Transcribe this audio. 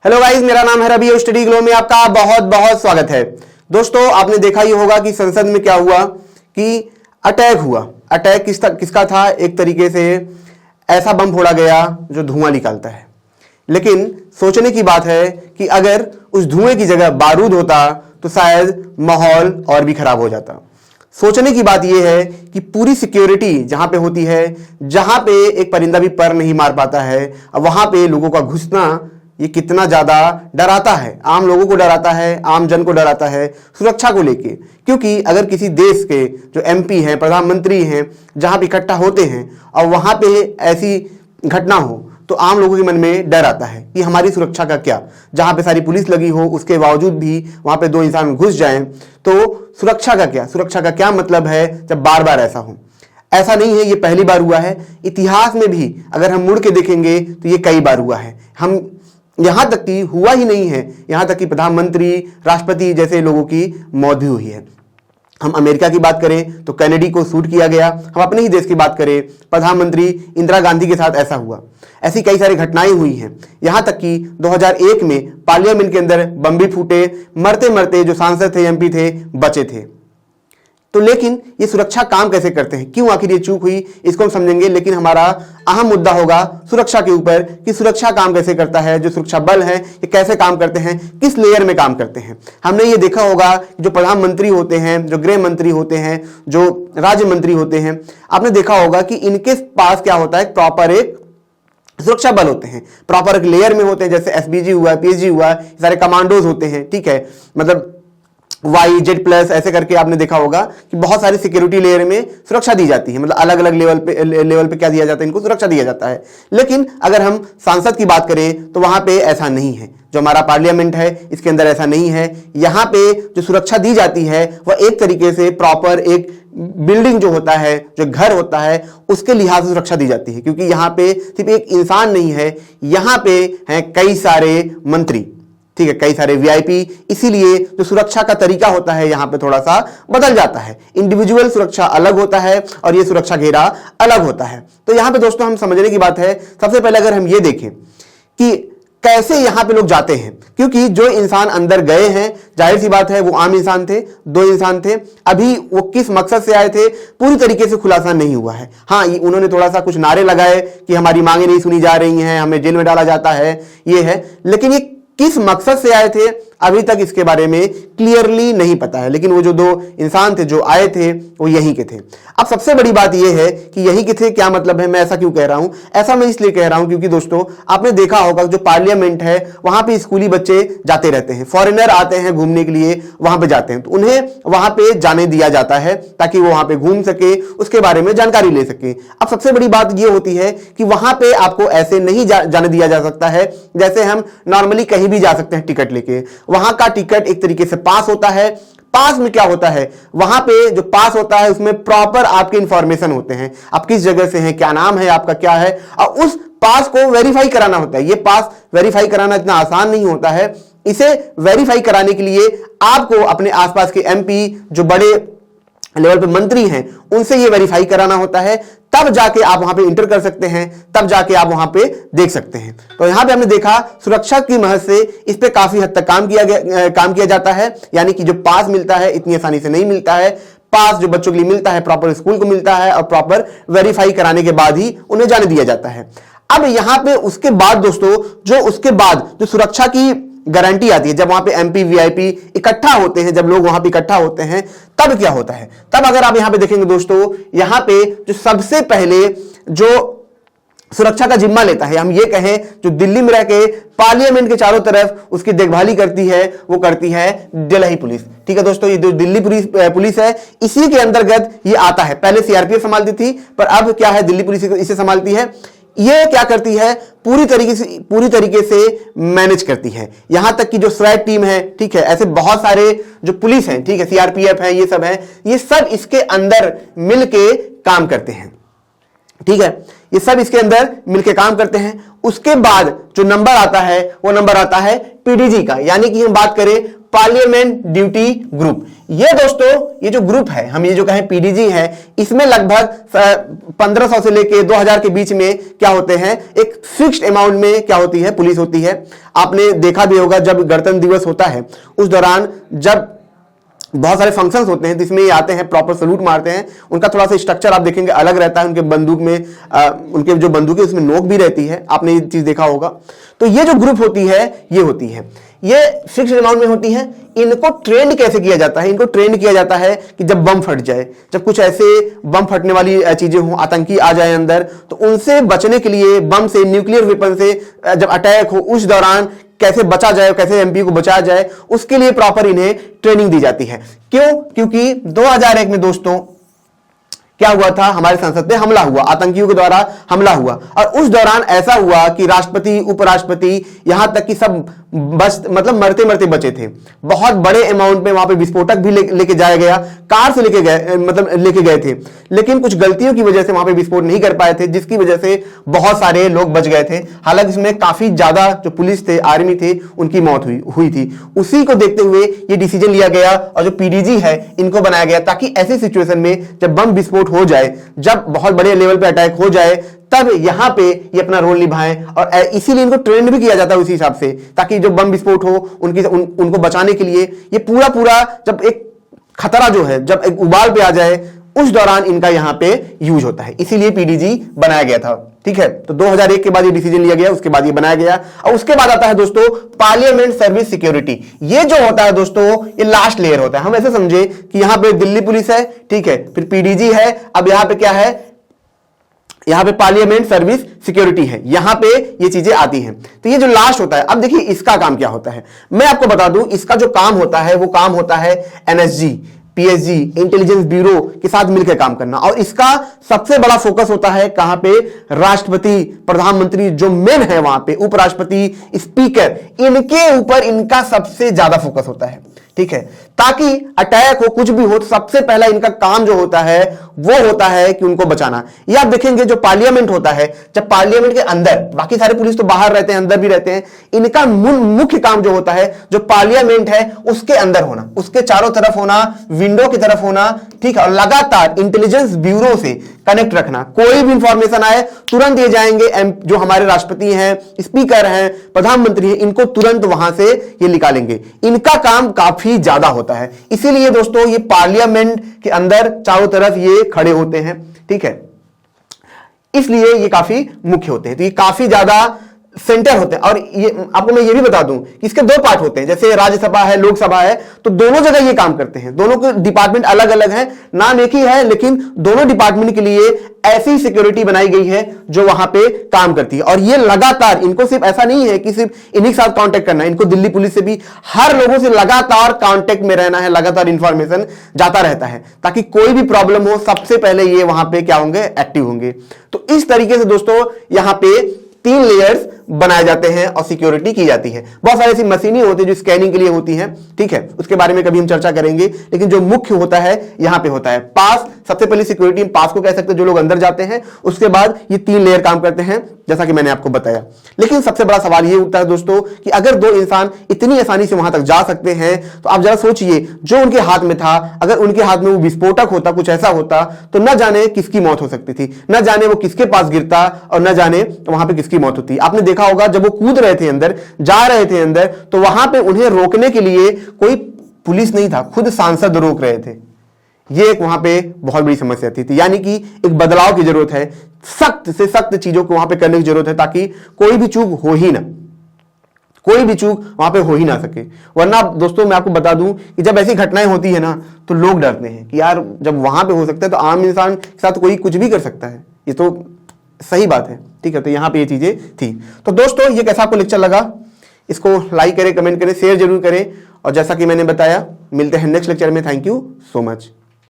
Hello guys, मेरा नाम है रवि और स्टडी ग्लो में आपका बहुत बहुत स्वागत है। दोस्तों, आपने देखा ही होगा कि संसद में क्या हुआ कि अटैक हुआ। अटैक किसका था? एक तरीके से ऐसा बम फोड़ा गया जो धुआं निकालता है। लेकिन सोचने की बात है कि अगर उस धुएं की जगह बारूद होता तो शायद माहौल और भी खराब हो जाता। सोचने की बात यह है कि पूरी सिक्योरिटी जहां पे होती है, जहां पे एक परिंदा भी पर नहीं मार पाता है, वहां पे लोगों का घुसना ये कितना ज्यादा डराता है। आम लोगों को डराता है, आम जन को डराता है सुरक्षा को लेके। क्योंकि अगर किसी देश के जो एमपी हैं, प्रधानमंत्री हैं, जहां पे इकट्ठा होते हैं और वहां पे ऐसी घटना हो तो आम लोगों के मन में डर आता है कि हमारी सुरक्षा का क्या। जहां पे सारी पुलिस लगी हो उसके बावजूद भी वहां पे दो इंसान घुस जाएं तो सुरक्षा का क्या? सुरक्षा का क्या मतलब है जब बार बार ऐसा हो? ऐसा नहीं है ये पहली बार हुआ है। इतिहास में भी अगर हम मुड़ के देखेंगे तो ये कई बार हुआ है। हम यहां तक कि हुआ ही नहीं है, यहां तक कि प्रधानमंत्री, राष्ट्रपति जैसे लोगों की मौत भी हुई है। हम अमेरिका की बात करें तो कैनेडी को शूट किया गया। हम अपने ही देश की बात करें, प्रधानमंत्री इंदिरा गांधी के साथ ऐसा हुआ। ऐसी कई सारी घटनाएं हुई हैं। यहां तक कि 2001 में पार्लियामेंट के अंदर बम भी फूटे, मरते मरते जो सांसद थे, एमपी थे, बचे थे। तो लेकिन ये सुरक्षा काम कैसे करते हैं, क्यों आखिर ये चूक हुई, इसको हम समझेंगे। लेकिन हमारा अहम मुद्दा होगा सुरक्षा के ऊपर कि सुरक्षा काम कैसे करता है, जो सुरक्षा बल है ये कैसे काम करते हैं, किस लेयर में काम करते हैं। हमने ये देखा होगा कि जो प्रधानमंत्री होते हैं, जो गृह मंत्री होते हैं, जो राज्य मंत्री होते हैं, आपने देखा होगा कि इनके पास क्या होता है, प्रॉपर एक सुरक्षा बल होते हैं, प्रॉपर एक लेयर में होते हैं। जैसे एसबीजी हुआ, पीएसजी हुआ, सारे कमांडोज होते हैं, ठीक है। मतलब वाई जेड प्लस ऐसे करके आपने देखा होगा कि बहुत सारी सिक्योरिटी लेयर में सुरक्षा दी जाती है। मतलब अलग अलग लेवल पे क्या दिया जाता है, इनको सुरक्षा दिया जाता है। लेकिन अगर हम सांसद की बात करें तो वहां पे ऐसा नहीं है। जो हमारा पार्लियामेंट है इसके अंदर ऐसा नहीं है। यहां पे जो सुरक्षा दी जाती है वह एक तरीके से प्रॉपर एक बिल्डिंग जो होता है, जो घर होता है, उसके लिहाज से सुरक्षा दी जाती है। क्योंकि यहां पे सिर्फ एक इंसान नहीं है, यहां पे हैं कई सारे मंत्री, ठीक है, कई सारे वीआईपी। इसीलिए जो सुरक्षा का तरीका होता है यहां पे थोड़ा सा बदल जाता है। इंडिविजुअल सुरक्षा अलग होता है और ये सुरक्षा घेरा अलग होता है। तो यहां पे दोस्तों हम समझने की बात है, सबसे पहले अगर हम ये देखें कि कैसे यहां पे लोग जाते हैं। क्योंकि जो इंसान अंदर गए हैं, जाहिर सी बात है वो आम इंसान थे, दो इंसान थे। अभी वो किस मकसद से आए थे पूरी तरीके से खुलासा नहीं हुआ है। हाँ, उन्होंने थोड़ा सा कुछ नारे लगाए कि हमारी मांगे नहीं सुनी जा रही हैं, हमें जेल में डाला जाता है, ये है। लेकिन ये किस मकसद से आए थे अभी तक इसके बारे में क्लियरली नहीं पता है। लेकिन वो जो दो इंसान थे जो आए थे वो यहीं के थे। अब सबसे बड़ी बात यह है कि यहीं के थे, क्या मतलब है, मैं ऐसा क्यों कह रहा हूं? ऐसा मैं इसलिए कह रहा हूं क्योंकि दोस्तों आपने देखा होगा जो पार्लियामेंट है वहां पे स्कूली बच्चे जाते रहते हैं, फॉरेनर आते हैं घूमने के लिए, वहां पे जाते हैं, तो उन्हें वहां पे जाने दिया जाता है ताकि वो वहां पे घूम सके, उसके बारे में जानकारी ले सके। अब सबसे बड़ी बात यह होती है कि वहां पे आपको ऐसे नहीं जाने दिया जा सकता है जैसे हम नॉर्मली कहीं भी जा सकते हैं टिकट लेके। वहां का टिकट एक तरीके से पास होता है। पास में क्या होता है, वहां पे जो पास होता है उसमें प्रॉपर आपके इंफॉर्मेशन होते हैं, आप किस जगह से हैं, क्या नाम है आपका, क्या है, और उस पास को वेरीफाई कराना होता है। ये पास वेरीफाई कराना इतना आसान नहीं होता है। इसे वेरीफाई कराने के लिए आपको अपने आसपास के एमपी, जो बड़े लेवल पे मंत्री हैं, उनसे ये वेरीफाई कराना होता है। तब जाके आप वहां पे इंटर कर सकते हैं, तब जाके आप वहां पे देख सकते हैं। तो यहां पे हमने देखा सुरक्षा की महज से इस पे काफी हद तक काम किया जाता है। यानी कि जो पास मिलता है इतनी आसानी से नहीं मिलता है। पास जो बच्चों के लिए मिलता है प्रॉपर स्कूल को मिलता है और प्रॉपर वेरीफाई कराने के बाद ही उन्हें जाने दिया जाता है। अब यहां पे उसके बाद दोस्तों उसके बाद जो सुरक्षा की गारंटी आती है, जब वहां पे एमपी वीआईपी इकट्ठा होते हैं, जब लोग वहां पे इकट्ठा होते हैं, तब क्या होता है? तब अगर आप यहां पे देखेंगे दोस्तों, यहां पे जो सबसे पहले जो सुरक्षा का जिम्मा लेता है, हम ये कहें जो दिल्ली में रह के पार्लियामेंट के चारों तरफ उसकी देखभाली करती है, वो करती है दिल्ली पुलिस। ठीक है दोस्तों, ये जो दिल्ली पुलिस है इसी के अंतर्गत ये आता है। पहले सीआरपीएफ संभालती थी, पर अब क्या है, दिल्ली पुलिस इसे संभालती है। ये क्या करती है, पूरी तरीके से मैनेज करती है। यहां तक कि जो स्वैट टीम है, ठीक है, ऐसे बहुत सारे जो पुलिस हैं, ठीक है, सीआरपीएफ है, ये सब है, ये सब इसके अंदर मिलके काम करते हैं। ठीक है, ये सब इसके अंदर मिलके काम करते हैं। उसके बाद जो नंबर आता है वो नंबर आता है पीडीजी का। यानी कि हम बात करें पार्लियामेंट ड्यूटी ग्रुप। ये दोस्तों ये जो ग्रुप है, हम ये जो कहें पीडीजी है, इसमें लगभग 1500 से लेके 2000 के बीच में क्या होते हैं, एक फिक्स्ड अमाउंट में क्या होती है, पुलिस होती है। आपने देखा भी होगा जब गणतंत्र दिवस होता है उस दौरान जब बहुत सारे फंक्शंस होते हैं जिसमें ये आते हैं, प्रॉपर सलूट मारते हैं। उनका थोड़ा सा स्ट्रक्चर आप देखेंगे अलग रहता है, उनके बंदूक में उनके जो बंदूक है उसमें नोक भी रहती है, आपने ये चीज देखा होगा। तो ये जो ग्रुप होती है ये फिक्स्ड अमाउंट में होती है। इनको ट्रेंड कैसे किया जाता है? इनको ट्रेंड किया जाता है कि जब बम फट जाए, जब कुछ ऐसे बम फटने वाली चीजें हो, आतंकी आ जाए अंदर, तो उनसे बचने के लिए, बम से, न्यूक्लियर वेपन से जब अटैक हो उस दौरान कैसे बचा जाए, कैसे एमपी को बचाया जाए, उसके लिए प्रॉपर इन्हें ट्रेनिंग दी जाती है। क्यों? क्योंकि 2001 में दोस्तों क्या हुआ था, हमारे संसद पे हमला हुआ, आतंकियों के द्वारा हमला हुआ, और उस दौरान ऐसा हुआ कि राष्ट्रपति, उपराष्ट्रपति, यहां तक कि सब मतलब मरते मरते बचे थे। बहुत बड़े अमाउंट में वहां पे विस्फोटक भी लेके जाया गया, कार से लेके गए, मतलब लेके गए थे, लेकिन कुछ गलतियों की वजह से वहां पे विस्फोट नहीं कर पाए थे, जिसकी वजह से बहुत सारे लोग बच गए थे। हालांकि इसमें काफी ज्यादा जो पुलिस थे, आर्मी थे, उनकी मौत हुई थी। उसी को देखते हुए ये डिसीजन लिया गया और जो पीडीजी है इनको बनाया गया, ताकि ऐसी सिचुएशन में जब बम विस्फोट हो जाए, जब बहुत बड़े लेवल पे अटैक हो जाए, तब यहां पे ये अपना रोल निभाएं। और इसीलिए इनको ट्रेंड भी किया जाता है उसी हिसाब से, ताकि जो बम विस्फोट हो उनको बचाने के लिए ये पूरा जब एक खतरा जो है, जब एक उबाल पे आ जाए, उस दौरान इनका यहां पे यूज होता है। इसीलिए पीडीजी बनाया गया था। ठीक है, तो 2001 के बाद ये डिसीजन लिया गया, उसके बाद ये बनाया गया। और उसके बाद आता है दोस्तों पार्लियामेंट सर्विस सिक्योरिटी। ये जो होता है दोस्तों, ये लास्ट लेयर होता है। हम ऐसे समझे कि यहां पे दिल्ली पुलिस है, ठीक है, फिर पीडीजी है, अब यहां पे क्या है, यहां पे पार्लियामेंट सर्विस सिक्योरिटी है, यहां पे ये चीजें आती हैं। तो ये जो लास्ट होता है, अब देखिए इसका काम क्या होता है, मैं आपको बता दूं। इसका जो काम होता है वो काम होता है एनएसजी, पीएसजी, इंटेलिजेंस ब्यूरो के साथ मिलकर काम करना। और इसका सबसे बड़ा फोकस होता है कहां पे, राष्ट्रपति, प्रधानमंत्री जो मेन है वहां पे, उपराष्ट्रपति, स्पीकर, इनके ऊपर इनका सबसे ज्यादा फोकस होता है। ठीक है, ताकि अटैक हो, कुछ भी हो, तो सबसे पहला इनका काम जो होता है वो होता है कि उनको बचाना। ये आप देखेंगे जो पार्लियामेंट होता है, जब पार्लियामेंट के अंदर, बाकी सारे पुलिस तो बाहर रहते हैं, अंदर भी रहते हैं, इनका मुख्य काम जो होता है, जो पार्लियामेंट है उसके अंदर होना, उसके चारों तरफ होना, विंडो की तरफ होना, ठीक है, और लगातार इंटेलिजेंस ब्यूरो से कनेक्ट रखना। कोई भी इंफॉर्मेशन आए तुरंत ये जाएंगे, जो हमारे राष्ट्रपति हैं, स्पीकर हैं, प्रधानमंत्री हैं, इनको तुरंत वहां से ये निकालेंगे। इनका काम काफी ज्यादा होता है। इसीलिए दोस्तों ये पार्लियामेंट के अंदर चारों तरफ ये खड़े होते हैं। ठीक है, इसलिए ये काफी मुख्य होते हैं। तो ये काफी ज्यादा सेंटर होते हैं। और ये आपको मैं ये भी बता दूं कि इसके दो पार्ट होते हैं, जैसे राज्यसभा है, लोकसभा है, तो दोनों जगह ये काम करते हैं। दोनों के डिपार्टमेंट अलग अलग हैं, नाम एक ही है, लेकिन दोनों डिपार्टमेंट के लिए ऐसी सिक्योरिटी बनाई गई है जो वहां पे काम करती है। और ये लगातार, इनको सिर्फ ऐसा नहीं है कि सिर्फ इन्हीं के साथ कांटेक्ट करना है, इनको दिल्ली पुलिस से भी हर लोगों से लगातार कांटेक्ट में रहना है, लगातार इंफॉर्मेशन जाता रहता है, ताकि कोई भी प्रॉब्लम हो सबसे पहले ये वहां पे क्या होंगे, एक्टिव होंगे। तो इस तरीके से दोस्तों यहां पे 3 लेयर्स बनाए जाते हैं और सिक्योरिटी की जाती है। बहुत सारी ऐसी मशीनें होती है जो स्कैनिंग के लिए होती हैं, ठीक है, उसके बारे में कभी हम चर्चा करेंगे, लेकिन जो मुख्य होता है यहां पे होता है पास। सबसे पहले सिक्योरिटी पास को कह सकते हैं, जो लोग अंदर जाते हैं, उसके बाद ये 3 लेयर काम करते हैं, जैसा कि मैंने आपको बताया। लेकिन सबसे बड़ा सवाल ये उठता है दोस्तों कि अगर 2 इंसान इतनी आसानी से वहां तक जा सकते हैं, तो आप जरा सोचिए, जो उनके हाथ में था, अगर उनके हाथ में वो विस्फोटक होता, कुछ ऐसा होता, तो न जाने किसकी मौत हो सकती थी, न जाने वो किसके पास गिरता और न जाने वहां पे किसकी मौत होती। आपने देखा होगा जब वो कूद रहे थे अंदर, जा रहे थे अंदर, तो वहां पे उन्हें रोकने के लिए कोई पुलिस नहीं था, खुद सांसद रोक रहे थे। ये एक वहां पे बहुत बड़ी समस्या थी। यानी कि एक बदलाव की जरूरत है, सख्त से सख्त चीजों को वहां पे करने की जरूरत है, ताकि कोई भी चूक हो ही ना, कोई भी चूक वहां पे हो ही ना सके। वरना दोस्तों मैं आपको बता दूं कि जब ऐसी घटनाएं होती है ना, तो लोग डरते हैं कि यार जब वहां पे हो सकता है तो आम इंसान के साथ कोई कुछ भी कर सकता है। ये तो सही बात है, ठीक है। तो यहां पे ये चीजें थी। तो दोस्तों ये कैसा आपको लेक्चर लगा, इसको लाइक करें, कमेंट करें, शेयर जरूर करें, और जैसा कि मैंने बताया मिलते हैं नेक्स्ट लेक्चर में। Thank you so much.